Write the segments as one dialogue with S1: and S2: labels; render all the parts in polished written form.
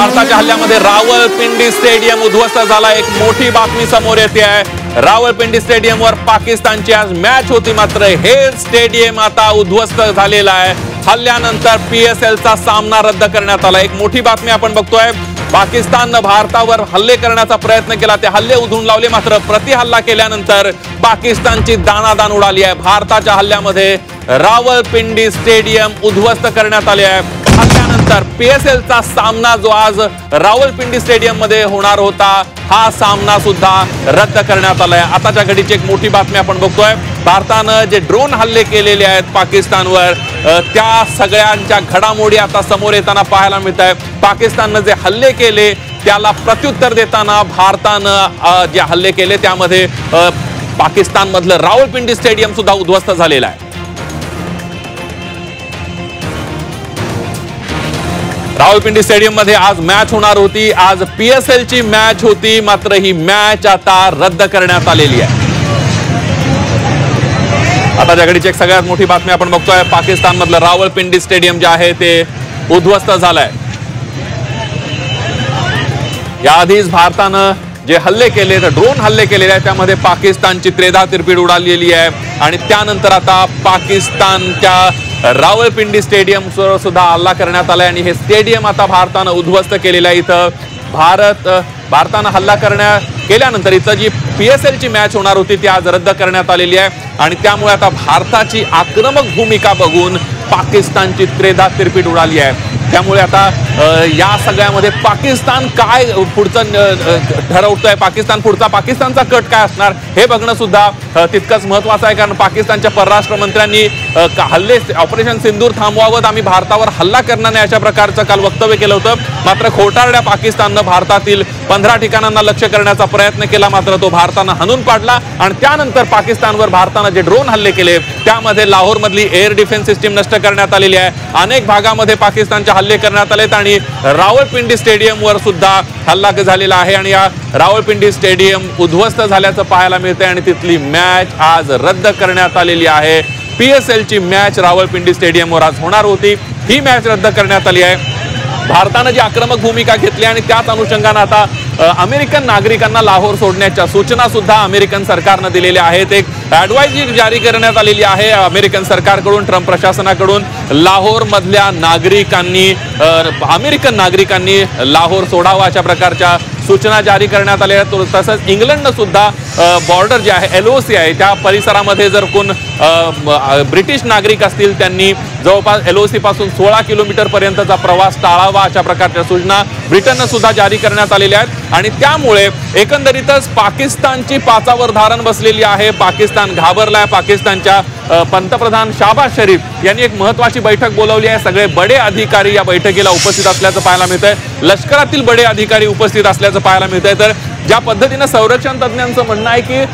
S1: भारताच्या हल्ल्यामध्ये रावलपिंडी स्टेडियम उद्ध्वस्त झाला। एक मोठी बातमी समोर येते आहे। रावलपिंडी स्टेडियमवर पाकिस्तानची आज मॅच होती, मात्र हे स्टेडियम आता उद्ध्वस्त झालेलं आहे। हल्ल्यानंतर पीएसएलचा सामना रद्द करण्यात आला। एक मोठी बातमी आपण बघतोय। पाकिस्तानने भारतावर हल्ले करण्याचा प्रयत्न केला, ते हल्ले उधळून लावले, मात्र प्रतिहल्ला केल्यानंतर पाकिस्तानची दाणादाण उडाली आहे। भारताच्या हल्ल्यामध्ये रावलपिंडी स्टेडियम उद्ध्वस्त करण्यात आले आहे। हल्ल्यानंतर पीएसएलचा सामना जो आज रावलपिंडी स्टेडियम मध्ये होणार होता, हा सामना सुद्धा रद्द करण्यात आलाय। आताच्या घडीची एक मोठी बातमी आपण बघतोय। भारताने जे ड्रोन हल्ले केलेले आहेत पाकिस्तानवर, त्या सगळ्यांच्या घडामोडी आता समोर येताना पाहायला मिळत आहे। पाकिस्तानने जे हल्ले केले त्याला प्रत्युत्तर देताना भारताने जे हल्ले केले त्यामध्ये पाकिस्तान मधलं रावलपिंडी स्टेडियम सुद्धा उद्ध्वस्त झालेलं आहे। रावलपिंडी स्टेडियम मध्ये आज मॅच होणार होती, आज पीएसएल ची मॅच होती, मात्र ही मॅच आता रद्द करण्यात आलेली आहे। आता घडीची एक सगळ्यात मोठी बातमी आपण बघतोय। पाकिस्तान मधलं रावलपिंडी स्टेडियम जे आहे ते उद्ध्वस्त झालंय। याआधीच भारतानं जे हल्ले केले, ड्रोन हल्ले केलेले आहेत, त्यामध्ये पाकिस्तानची त्रेधा तिरपीड उडालेली आहे आणि त्यानंतर आता पाकिस्तानच्या रावलपिंडी स्टेडियम सुद्धा हल्ला करण्यात आलाय आणि हे स्टेडियम आता भारतानं उद्ध्वस्त केलेलं आहे। इथं भारतानं हल्ला केल्यानंतर इथं जी पीएसएल ची मॅच होणार होती ती आज रद्द करण्यात आलेली आहे आणि त्यामुळे आता भारताची आक्रमक भूमिका बघून पाकिस्तानची त्रेधा तिरपीड उडाली आहे। त्यामुळे आता या सगळ्यामध्ये पाकिस्तान काय पुढचं ठरवतोय, पाकिस्तानचा कट काय असणार हे बघणं सुद्धा तितकंच महत्त्वाचं आहे। कारण पाकिस्तानच्या परराष्ट्र मंत्र्यांनी हल्ले ऑपरेशन सिंदूर थांबवावं, आम्ही भारतावर हल्ला करणार नाही अशा प्रकारचं काल वक्तव्य केलं होतं। मात्र खोटारड्या पाकिस्ताननं भारतातील 15 ठिकाणांना लक्ष्य करण्याचा प्रयत्न केला, मात्र तो भारतानं हाणून पाडला आणि त्यानंतर पाकिस्तानवर भारतानं जे ड्रोन हल्ले केले त्यामध्ये लाहोर मधली एअर डिफेन्स सिस्टीम नष्ट करण्यात आलेली आहे। अनेक भागामध्ये पाकिस्तानच्या हल्ले करण्यात आलेत आणि रावलपिंडी स्टेडियमवर सुद्धा हल्ला झालेला आहे आणि या रावलपिंडी स्टेडियम उद्ध्वस्त झाल्याचं पाहायला मिळतंय आणि तिथली मॅच आज रद्द करण्यात आलेली आहे। पीएसएल ची मॅच रावलपिंडी स्टेडियमवर आज होणार होती, ही मॅच रद्द करण्यात आली आहे। भारतानं जी आक्रमक भूमिका घेतली आणि त्याच अनुषंगाने आता अमेरिकन नागरिकांना लाहोर सोडण्याच्या सूचना सुद्धा अमेरिकन सरकारने दिलेल्या आहेत। एक ॲडवायझरी जारी करण्यात आलेली आहे अमेरिकन सरकारकडून, ट्रम्प प्रशासनाकडून। लाहोर मधल्या अमेरिकन नागरिकांनी लाहोर सोडावा अशा प्रकारच्या सूचना जारी करण्यात आल्या आहेत। तसंच इंग्लंडनं सुद्धा बॉर्डर जे आहे LOC आहे त्या परिसरामध्ये जर कोण ब्रिटिश नागरिक असतील त्यांनी जवळपास LOC पासून 16 किलोमीटर पर्यंतचा प्रवास टाळावा अशा प्रकारच्या सूचना ब्रिटननं सुद्धा जारी करण्यात आलेल्या आहेत आणि त्यामुळे एकंदरीतच पाकिस्तानची पाचावर धारण बसलेली आहे। पाकिस्तान घाबरलाय। पाकिस्तानच्या पंतप्रधान शाहबाज शरीफ यांनी एक महत्त्वाची बैठक बोलावली आहे। सगळे बडे अधिकारी या बैठकीला उपस्थित असल्याचं पाहायला मिळतंय। लष्करातील बडे अधिकारी उपस्थित असल्याचं पाहायला मिळतंय। तर ज्या पद्धतीने संरक्षण तज्ञांचं म्हणणं आहे की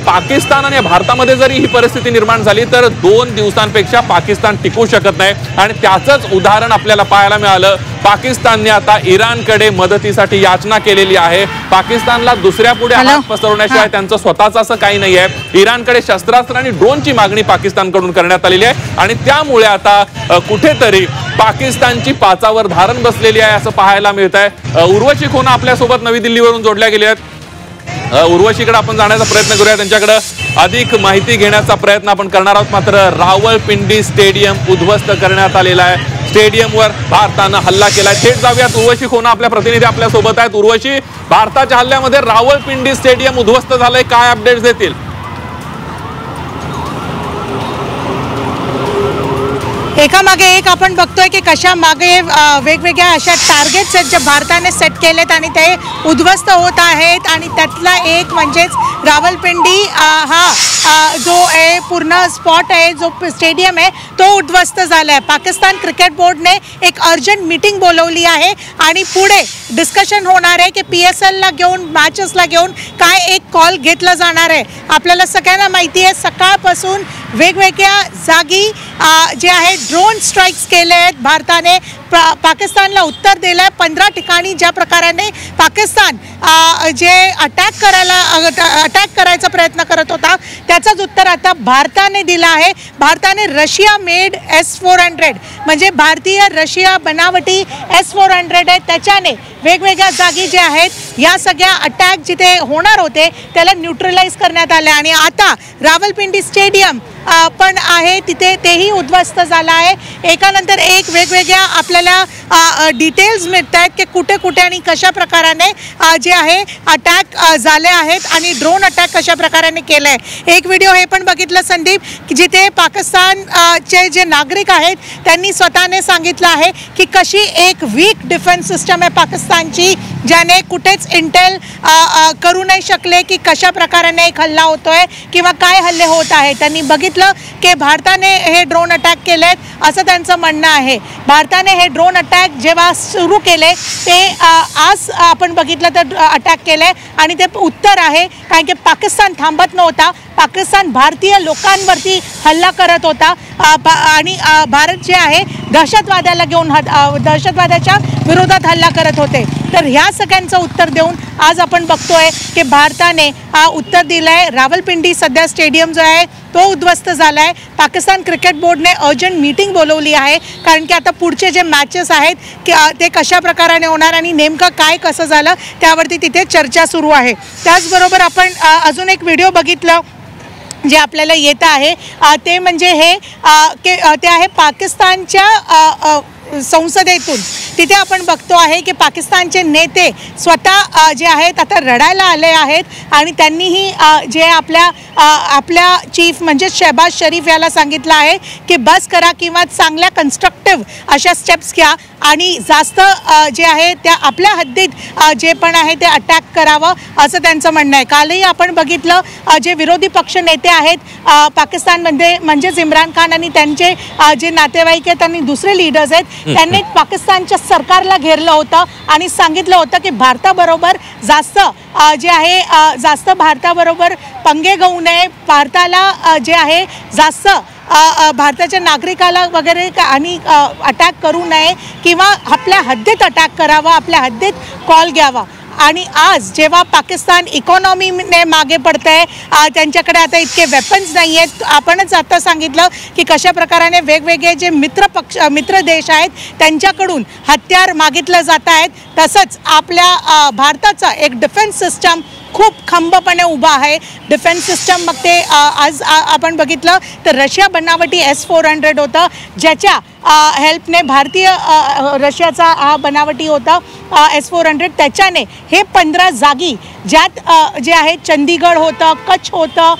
S1: पाकिस्तान आणि भारतामध्ये जरी ही परिस्थिती निर्माण झाली तर 2 दिवसांपेक्षा पाकिस्तान टिकू शकत नाही आणि त्याचंच उदाहरण आपल्याला पाहायला मिळालं। पाकिस्तानने आता इराणकडे मदतीसाठी याचना केलेली आहे। पाकिस्तानला दुसऱ्या पुढे हात पसरवण्याशिवाय त्यांचं स्वतःचं असं काही नाही आहे। इराणकडे शस्त्रास्त्र आणि ड्रोनची मागणी पाकिस्तानकडून करण्यात आलेली आहे आणि त्यामुळे आता कुठेतरी पाकिस्तानची पाचावर धारण बसलेली आहे असं पाहायला मिळत आहे। उर्वशी खोना आपल्यासोबत नवी दिल्लीवरून जोडल्या गेल्या आहेत। उर्वशीकडे आपण जाण्याचा प्रयत्न करूया, त्यांच्याकडे अधिक माहिती घेण्याचा प्रयत्न आपण करणार आहोत। मात्र रावलपिंडी स्टेडियम उद्ध्वस्त करण्यात आलेला आहे। स्टेडियमवर भारतानं हल्ला केला। थेट जाऊयात, उर्वशी खोना आपल्या प्रतिनिधी आपल्या सोबत आहेत। उर्वशी, भारताच्या हल्ल्यामध्ये रावलपिंडी स्टेडियम उद्ध्वस्त झालंय, काय अपडेट्स देतील?
S2: एकामागे एक आपण बघतोय की कशा मागे वेगवेगळ्या अशा टार्गेट्स आहेत जे भारताने सेट केलेत आणि ते उद्ध्वस्त होत आहेत आणि त्यातला एक म्हणजेच रावलपिंडी हा जो आहे पूर्ण स्पॉट आहे, जो स्टेडियम आहे तो उद्ध्वस्त झाला आहे। पाकिस्तान क्रिकेट बोर्डने एक अर्जंट मीटिंग बोलवली आहे आणि पुढे डिस्कशन होणार आहे की पीएसएलला घेऊन, मॅचेसला घेऊन काय एक कॉल घेतला जाणार आहे। आपल्याला सगळ्यांना माहिती आहे सकाळपासून वेगवेगळ्या जागी जे आहे ड्रोन स्ट्राइक्स केले आहेत भारताने पाकिस्तानला उत्तर दिलं आहे. 15 ठिकाणी ज्या प्रकाराने पाकिस्तान जे अटॅक करायचा प्रयत्न करत होता त्याचंच उत्तर आता भारताने दिलं आहे. भारताने रशिया मेड S-400 म्हणजे भारतीय रशिया बनावटी S-400 आहे, त्याच्याने वेगवेगळ्या जागी जे आहेत या सगळ्या अटॅक जिथे होणार होते त्याला न्यूट्रलाइज करण्यात आले आणि आता रावलपिंडी स्टेडियम पण आहे तिथे तेही उद्ध्वस्त झालं आहे. एकानंतर एक वेगवेगळ्या आपल्याला डिटेल्स मिळत आहेत की कुठे कुठे आणि कशा प्रकाराने जे आहे अटॅक झाले आहेत आणि ड्रोन अटॅक कशा प्रकाराने केलं आहे. एक व्हिडिओ हे पण बघितलं संदीप की जिथे पाकिस्तानचे जे नागरिक आहेत त्यांनी स्वतःने सांगितलं आहे की कशी एक वीक डिफेन्स सिस्टम आहे पाकिस्तानची, ज्याने कुठेच इंटेल करू नाही शकले की कशा प्रकाराने एक हल्ला होतोय किंवा काय हल्ले होत आहेत. त्यांनी बघितलं की भारताने हे ड्रोन अटॅक केलेत असं त्यांचं म्हणणं आहे. भारताने हे ड्रोन अटॅक जेव्हा सुरू केले ते आज आपण बघितलं तर अटॅक केले आणि ते उत्तर आहे कारण की पाकिस्तान थांबत नव्हता. पाकिस्तान भारतीय लोकांवरती हल्ला करत होता आणि भारत जे आहे दहशतवादाला घेऊन दहशतवादाच्या विरोधात हल्ला करत होते. तर ह्या सगळ्यांचं उत्तर देऊन आज आपण बघतोय की भारताने उत्तर दिलं आहे. रावलपिंडी सध्या स्टेडियम जो आहे तो उद्ध्वस्त झाला आहे. पाकिस्तान क्रिकेट बोर्डने अर्जंट मीटिंग बोलवली आहे कारण की आता पुढचे जे मॅचेस आहेत की ते कशा प्रकाराने होणार आणि नेमकं काय कसं झालं त्यावरती तिथे चर्चा सुरू आहे. त्याचबरोबर आपण अजून एक व्हिडिओ बघितलं जे आपल्याला येत आहे ते म्हणजे हे ते आहे पाकिस्तानच्या संसदेतून. तिथे आपण बघतो आहे की पाकिस्तानचे नेते स्वतः जे आहेत आता रडायला आले आहेत आणि त्यांनीही जे आपल्या चीफ म्हणजे शहबाज शरीफ याला सांगितलं आहे की बस करा किंवा चांगल्या कन्स्ट्रक्टिव्ह अशा स्टेप्स घ्या आणि जास्त जे आहे त्या आपल्या हद्दीत जे पण आहे ते अटॅक करावं असं त्यांचं म्हणणं आहे. कालही आपण बघितलं जे विरोधी पक्ष नेते आहेत पाकिस्तानमध्ये म्हणजेच इम्रान खान आणि त्यांचे जे नातेवाईक आहेत आणि दुसरे लीडर्स आहेत त्यांनी पाकिस्तानच्या सरकारला घेरलं होतं आणि सांगितलं होतं की भारताबरोबर जास्त जे आहे जास्त भारताबरोबर पंगे घेऊ नये, भारताला जे आहे जास्त भारताच्या नागरिकाला वगैरे आणि अटॅक करू नये किंवा आपल्या हद्दीत अटॅक करावा, आपल्या हद्दीत कॉल घ्यावा. आणि आज जेव्हा पाकिस्तान इकॉनॉमीने मागे पडतं आहे त्यांच्याकडे आता इतके वेपन्स नाही आहेत. आपणच आता सांगितलं की कशा प्रकाराने वेगवेगळे जे मित्र देश आहेत त्यांच्याकडून हत्यार मागितलं जात आहेत. तसंच आपल्या भारताचा एक डिफेन्स सिस्टम खूप खंबपणे उभा आहे. डिफेन्स सिस्टम मग ते आज आपण बघितलं तर रशिया बनावटी S-400 होतं ज्याच्या हेल्पने भारतीय रशियाचा हा बनावटी होता S-400. त्याच्याने हे 15 जागी ज्यात जे आहे चंदीगड होतं, कच्छ होतं,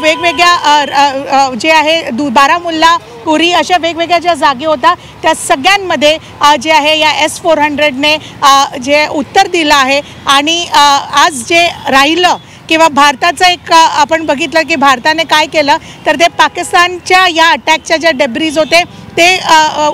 S2: वेगवेगळ्या जे आहे बारामुल्ला, उरी अशा वेगवेगळ्या ज्या जागी होत्या त्या सगळ्यांमध्ये जे आहे या S-400ने जे उत्तर दिलं आहे. आणि आज जे राहिलं किंवा भारताचं एक आपण बघितलं की भारताने काय केलं तर ते पाकिस्तानच्या या अटॅकच्या ज्या डेब्रीज होते ते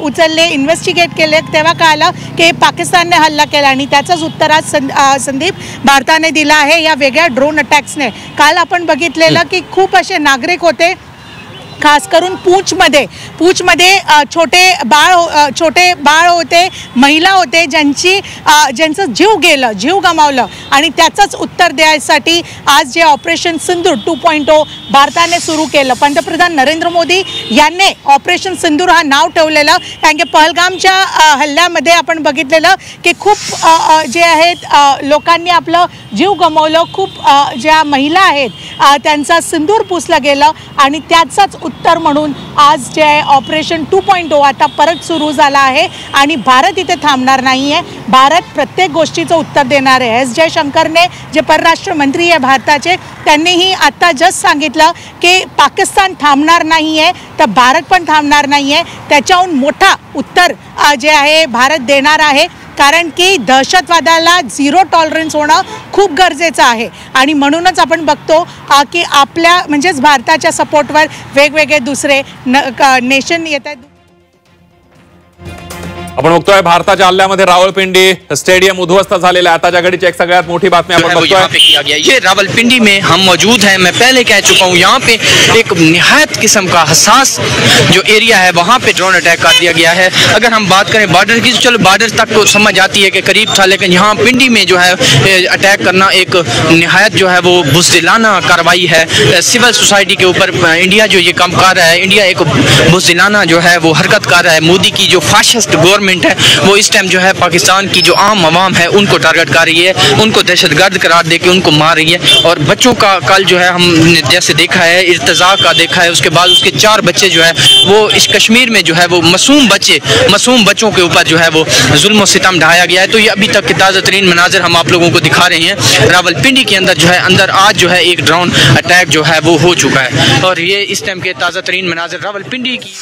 S2: उचलले, इन्व्हेस्टिगेट केले. तेव्हा कळालं की पाकिस्तानने हल्ला केला आणि त्याचंच उत्तर आज संदीप भारताने दिलं आहे या वेगळ्या ड्रोन अटॅक्सने. काल आपण बघितलेलं की खूप असे नागरिक होते खास करून पूंछमध्ये छोटे बाळ होते, महिला होते ज्यांचं जीव गमावलं आणि त्याचंच उत्तर द्यायसाठी आज जे ऑपरेशन सिंदूर 2.0 भारताने सुरू केलं. पंतप्रधान नरेंद्र मोदी यांनी ऑपरेशन सिंदूर हा नाव ठेवलेलं कारण की पहलगामच्या हल्ल्यामध्ये आपण बघितलेलं की खूप जे आहेत लोकांनी आपलं जीव गमावलं. खूप ज्या महिला आहेत त्यांचा सिंदूर पुसलं गेलं आणि त्याचंच उत्तर म्हणून आज जे आहे ऑपरेशन 2.0 आता परत सुरू झाला आहे आणि भारत इथे थांबणार नाही आहे. भारत प्रत्येक गोष्टीचं उत्तर देणार आहे. S जयशंकरने जे परराष्ट्र मंत्री आहे भारताचे त्यांनीही आता जस्ट सांगितलं की पाकिस्तान थांबणार नाही आहे तर भारत पण थांबणार नाही आहे. त्याच्याहून मोठा उत्तर जे आहे भारत देणार आहे कारण की दहशतवादाला झिरो टॉलरन्स होणं खूप गरजेचं आहे. आणि म्हणूनच आपण बघतो की आपल्या म्हणजेच भारताच्या सपोर्टवर वेगवेगळे दुसरे नेशन येत आहेत.
S1: आपण बघतोय भारताच्या हल्ल्यामध्ये रावलपिंडी स्टेडियम उद्ध्वस्त झालेलं आहे. आताच्या घडीची एक सगळ्यात मोठी बातमी आपण
S3: यहाँ पे
S1: बघतोय.
S3: किया गया ये रावलपिंडी में हम मौजूद हैं. मैं पहले कह चुका हूँ यहाँ पे एक निहायत किस्म का हसास जो एरिया है वहाँ पे ड्रोन अटैक कर दिया गया है. अगर हम बात करें बॉर्डर की, चलो बॉर्डर तक तो समझ आती है कि करीब था, लेकिन यहाँ पिंडी में जो है अटैक करना एक निहायत जो है वो बुज़दिलाना कार्रवाई है. सिविल सोसाइटी के ऊपर इंडिया जो ये काम कर रहा है, इंडिया एक बुज़दिलाना जो है वो हरकत कर रहा है. मोदी की जो फाशिस्ट गवर्नमेंट है वो इस टाइम जो है पाकिस्तान की जो आम आवाम है उनको टारगेट कर रही है, उनको दहशतगर्द करार दे के उनको मार रही है. और बच्चों का कल जो है हमने जैसे देखा है, इर्तजा का देखा है, उसके बाद उसके 4 बच्चे जो है वो इस कश्मीर में जो है वो मासूम बच्चों के ऊपर जो है वो जुल्म सितम ढाया गया है. तो ये अभी तक के ताज़ा तरीन मनाजर हम आप लोगों को दिखा रहे हैं. रावलपिंडी के अंदर जो है अंदर आज जो है एक ड्रोन अटैक जो है वो हो चुका है. और ये इस टाइम के ताज़ा तरीन मनाजर रावलपिंडी की.